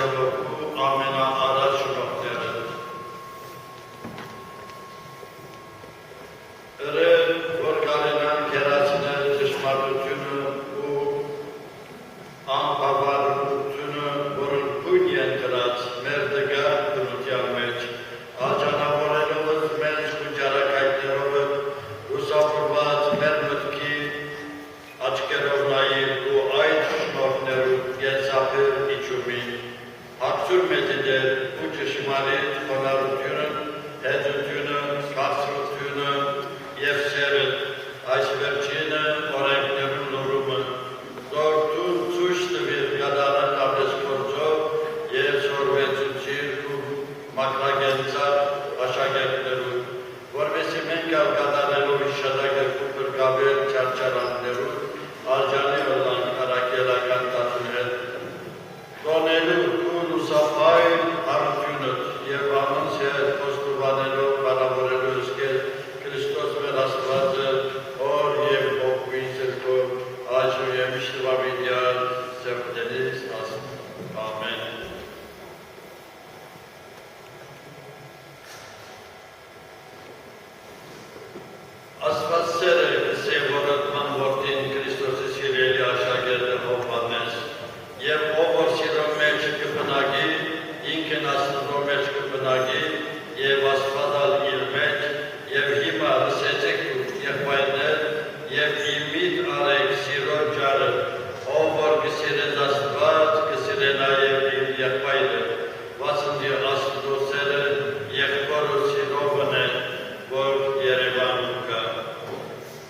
Աստվածելոքու ամենաառաջ շնորհները։ Ըրը, որ կարենան կերացնել ճշմարտությունը ու անբավարարությունը, որը բույն ենտրած մեր դգար բնության մեջ, աջանավորելով մեզ ու ջարակայքներով լուսավորված մեր մտքի աչքերով նայիր ու այդ շնորհներով եսափեր իջումին, հագցուր մեզ իդեր ու ճշմարիտ խոնարհությունը, հեծությունը, քաղցրությունը և սերը, այս վերջինը օրենքներու նորումը, որ դու ցույց տվիր կատարել ապրես գործով և սորվեցուցիր ու մակրագենցար աշակերտներու, որովհետև մենք կատարելով իշադակերպու բրգավեր չարչարաններու, արժանի ոլան կարակելական տատուներ, տոնելու ու լուսապայն հարությունըտ և անոնց հետ խոստովանելով բարավորելու սկեզ Քրիստոս մեր Աստվածը, օր և ողբույն սրտով, այժմ և միշտվամիդյալ սրտենից ամեն։ Աստված սեր է կսևորոտման որդին Քրիստոսի սիրելի աշակերտը Հովհաննես, և ով որ սիրո մեջ կբնակի, ինքն Աստծո մեջ կբնակի, և Աստվածալ իր մեջ, և հիմա լսեցեք դուք եղբայրներ, և իմիտ արեք սիրո ջարը, ով որ կսիրեց Աստված, կսիրե նաև իր եղբայրը, վասնի Աստծո սերը եղբորը սիրովն է, որ Երևանում կա։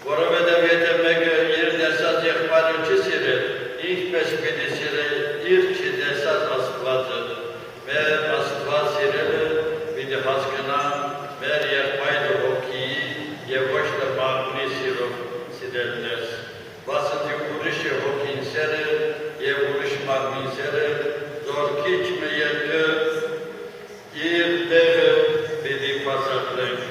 Որովհետև եթե մեկը իր տեսած եղբայրը չի սիրել, ինչպես պիտի սիրե իր չտեսած Աստվածը, մեր Աստված սիրելը պիտի հասկանա մեր եղբայրը հոգիի և ոչ թե մարմնի սիրով սիրելն ես, վասնի ուրիշը հոգին սերը և ուրիշ մարմին սերը, զորքիչ մի երկը իր տեղը պիտի բացատրենք։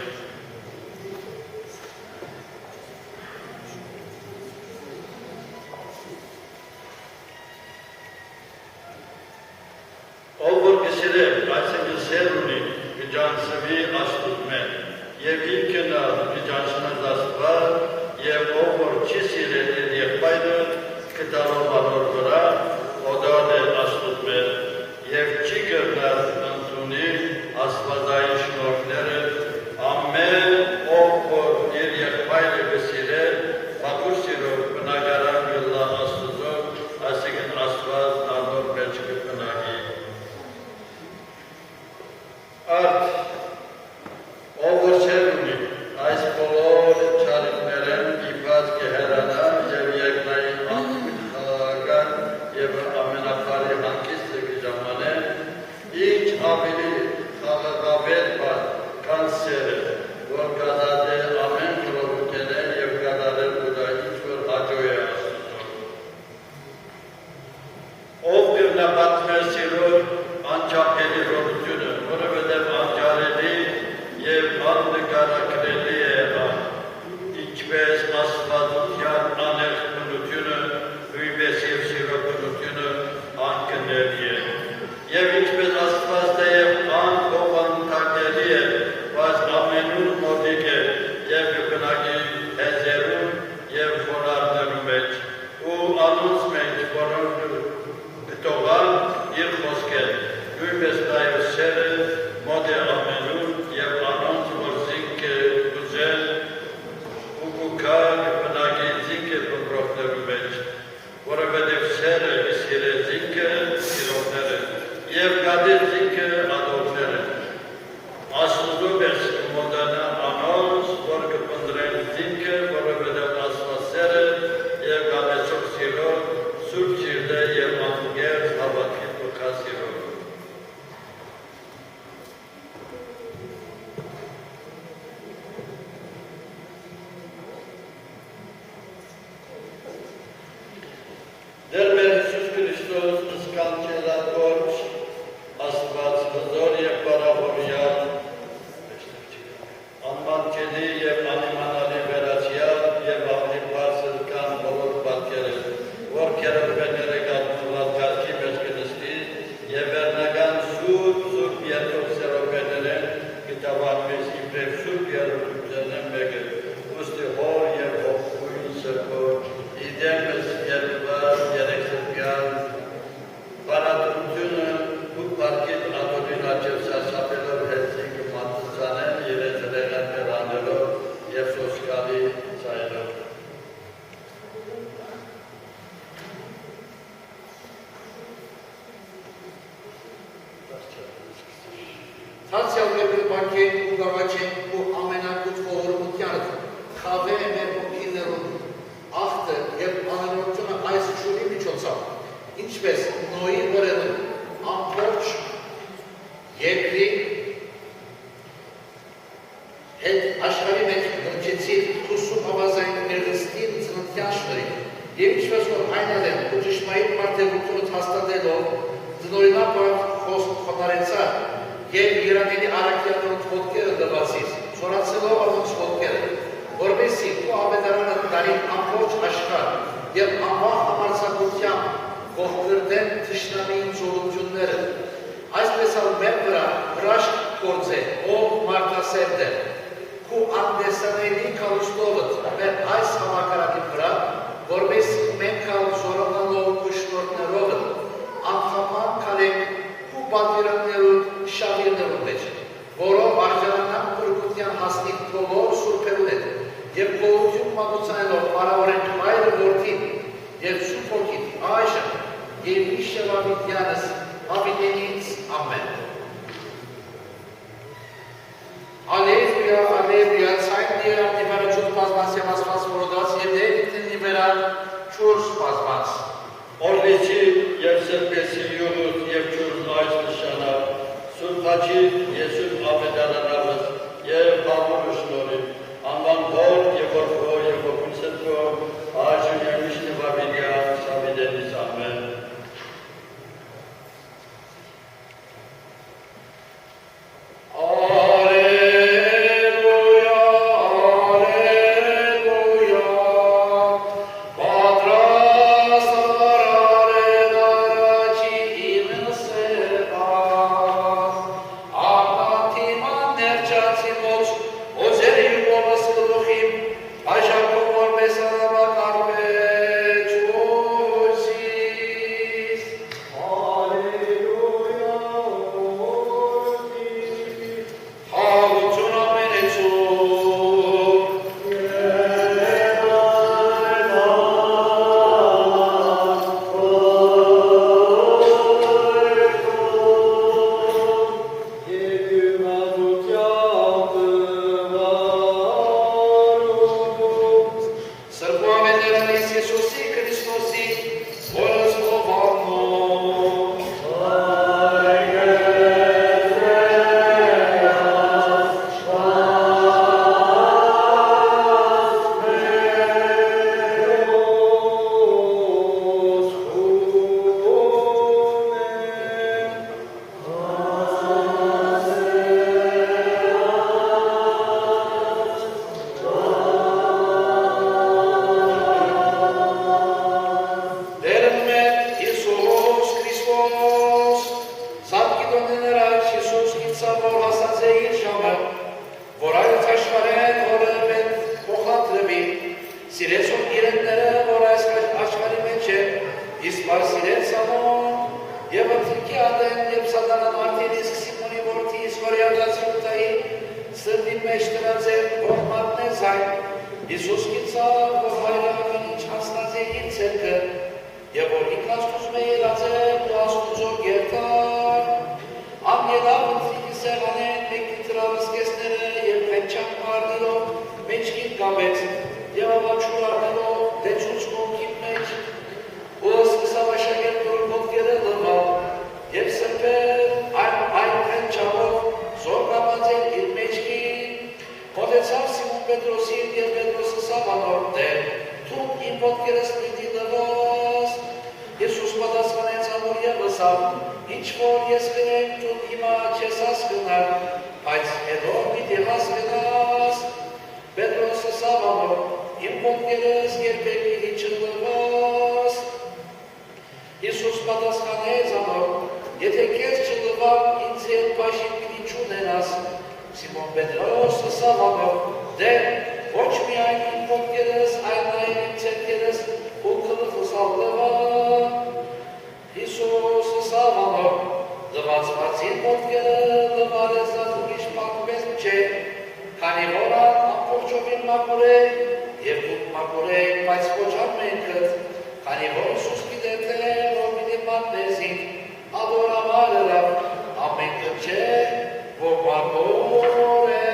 Ով որ կսիրե, այսինքն սեր ունի, կջանցվի Աստծուց մեծ, և ինքն կջանցնած Աստված, և ով որ չի սիրել իր եղբայրը, կտալով անոր վրա, օդան է Աստծուց մեծ, և չի կրնար ընդունի Աստվածային շնորհները, ամեն ով որ իր եղբայրը կսիրե, մաքուր սիրով բնակարան կլա Աստծո, այսինքն Աստված անոր մեջ կբնակի։ Արդ, ով որ սեր ունի, այս բոլոր չարիքներեն իբաց կհեռանան և երկնային անխաղական և ամենապարի հանգիստը կժամանեն, ինչ ավելի խաղաղավետ բան, քան սերը, որ կազատ է ամեն խռովությունեն և կատարել ուտա ինչ որ հաջող է Աստծո։ Ով կրնապատմեր սիրով անչափելի ռոռությունը, որովհետև անջարելի և աննկարագրելի է ան, ինչպես Աստվածության անել բնությունը, նույնպես և սիրո բնությունը անկնելի է, և ինչպես Աստված թեև անփոխանցելի է, բայց ամենուր մոտիկ է և կբնակի հեզերում և խոնարհներու մեջ, ու անոնց մեջ, որոնք կտողան իր խոսքեր, նույնպես նաև սերը մոտ է ամենուր և անոնց, որ զինք կուզեն ու կուքա կբնակի զինքը բնրոխներու մեջ, որովհետև սերը կսիրե զինքը սիրողները և կադե զինքը ադողները։ Աստծո պես կմոտանա անոնց, որ կպնդրեն զինքը, որովհետև Աստված սերը և կադեցող սիրող, սուրբ սիրտը և անգերց հավատքի տոքա սիրող։ Դեր մեր Հիսուս Քրիստոս սկանչելատորչ, Աստված հզոր և բարավորյալ, անմատչելի և անիմանալի վերացյալ և ավելի բարձր կան բոլոր պատկերը, որ քերովբեները գտնված գարքի մեջ կնստի և Սուրբ երկով սերոպեներեն գտավանվեց իբրև Սուրբ երոտությունն մեկը, ուստի հոր և հոգույն սրբոր, իդեմս երկվար երեք սրբյան, բարատրությունը ու պարկիտ ատորին աչև սասապելով հեցինք մատուցանեն իրենց ռեղեն վերանելով և սոսկալի ծայրով։ Թացյալ մեր բանկեն ու գավաչեն ու ամենակուտ ողորմությանդ, խավե մեր հոգիներուն, աղթը և անհնորությունը այս շուրի միջոցավ, ինչպես նոյի վրենում, ամպորջ, երկրի, հետ աշխարի մեջ հրճեցիր թուսում հավազային ներդստին ծննդյան շնորին, և ինչպես որ այն ալեմ ու ճշմայիտ մարդեղությունըց հաստատելով, ձնորինապար խոնարեցա և երանելի առակյանորդ ոտքերը դվացիս, սորացելով անոնց ոտքերը, որպեսի ու ավետարանը դարին ամբողջ աշխարհ և անվախ համարձակությամբ կողքրդեն թշնամիին ծորությունները, այսպես ալ մեր վրա հրաշք գործե, ով մարդասերդ է, ու անդեսանելի կալուստովըտ մեր այս համակարակի վրա, որպեսի մենք ալ զորանալով ու շնորհներովըտ, անխափան կալենք ու պատվիրաններուն շավիրներուն մեջ, որով արժանանան փրկության հասնիկ բոլոր սուրբերուն հետ, և գողություն մատուցանելով պարավորենք մայրը որդին և սուրբ հոգին այժմ և միշտ ավիտյանս ավիտենից ամեն։ Ալելույա, ալելույա, ցայն դիերա նիվարաչուտ պազմաց և ասված որոդաց և դեվիթն նիվերան չուրս պազմաց։ Օրվեցի և սրպեսի յուղուտ և չուրս այս նշանավ, Սուրբ հաչի և Սուրբ ավետարանավս և բամուրը շնորին, անվան հոր և որդվո և հոգուն սրբո, այժմ և միշտ նվավիդյան սավիդենից ամեն։ Եթե քեզ չլվի Սուրվան ինձ էլ բաշին պիտի չունենաս, Սիմոն Պետրոսը սավանով, դե ոչ միայն իմ ոտքերս, այլ նաև իմ ցերքերս ու գլուխս ալլևան։ Հիսուսը սավանով, լվացված իմ ոտքերը լվարես ուրիշ պակպես չէ, քանի որ ամբողջովին մաքուր է և դուք մաքուր եք, բայց ոչ ամենքդ, քանի որ Հիսուս գիտեր թե որ պիտի մատնես ինձ, ադոր համար ամենքդ չէ, որ մաքուր եք։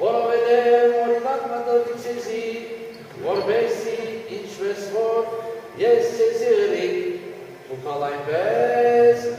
Որովհետև օրինակ Յետագմատոդի ցեզի, որբեսի ինչպես որ ես ցեզի ըրի, ուկալ այնպես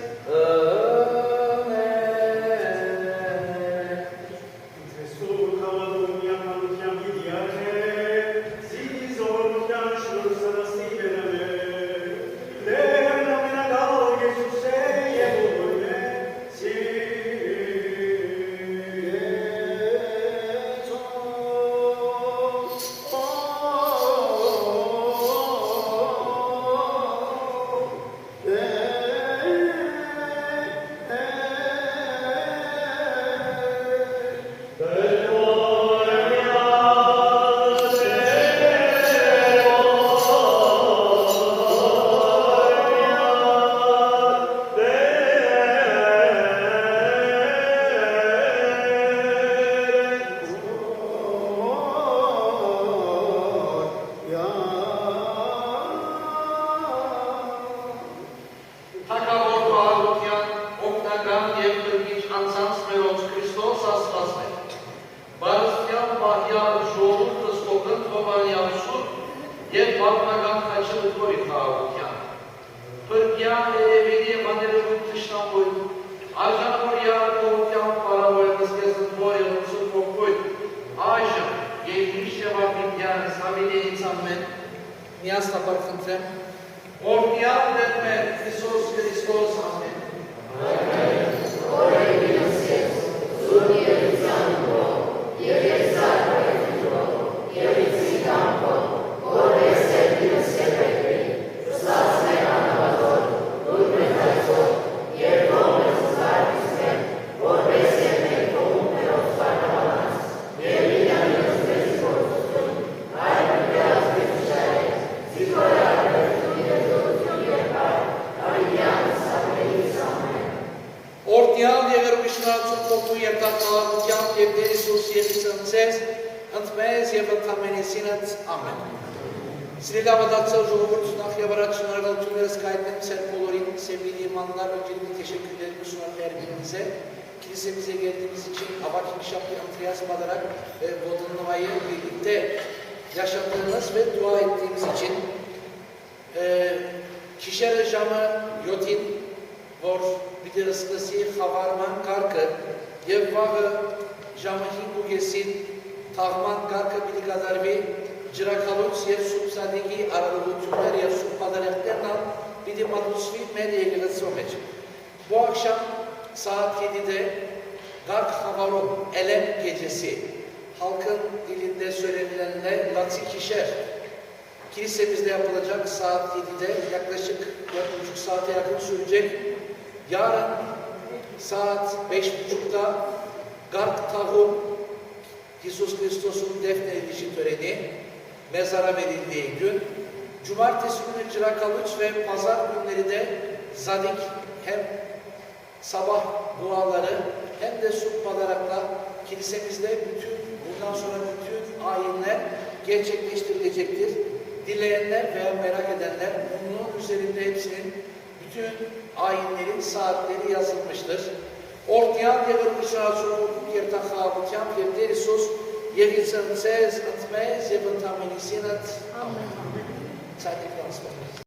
kilisemize geldiğimiz için Abak İnkişaflı Andreas Madarak ve Vodunlu'yu birlikte yaşadığımız ve dua ettiğimiz için kişere jamı yotin vor bidirıskısı havarman karkı yevvahı jamı hingugesin tağman karkı bilikadarvi cırakaluts yev subsadigi aralıtümer yev subpadareklerden bidimadusvi medyayla someç. Bu akşam saat 7'de Gark Havaron Elem Gecesi halkın dilinde söylenilenle Latikişer kilisemizde yapılacak saat 7'de yaklaşık 4,5 saate yakın sürecek. Yarın saat 5.30'da Gark Tahum İsus Kristos'un defnedilişi töreni mezara verildiği gün. Cumartesi günü Cırakalıç ve pazar günleri de Zadik hem sabah duaları hem de supadarakla kilisemizde bundan sonra bütün ayinler gerçekleştirilecektir. Dileyenler veya merak edenler bunun üzerinde hepsinin bütün ayinlerin saatleri yazılmıştır. Ortayan devrimizden sonra yertaha butyam yerderisus yerisanses atmez yeventaminisinet. Amen.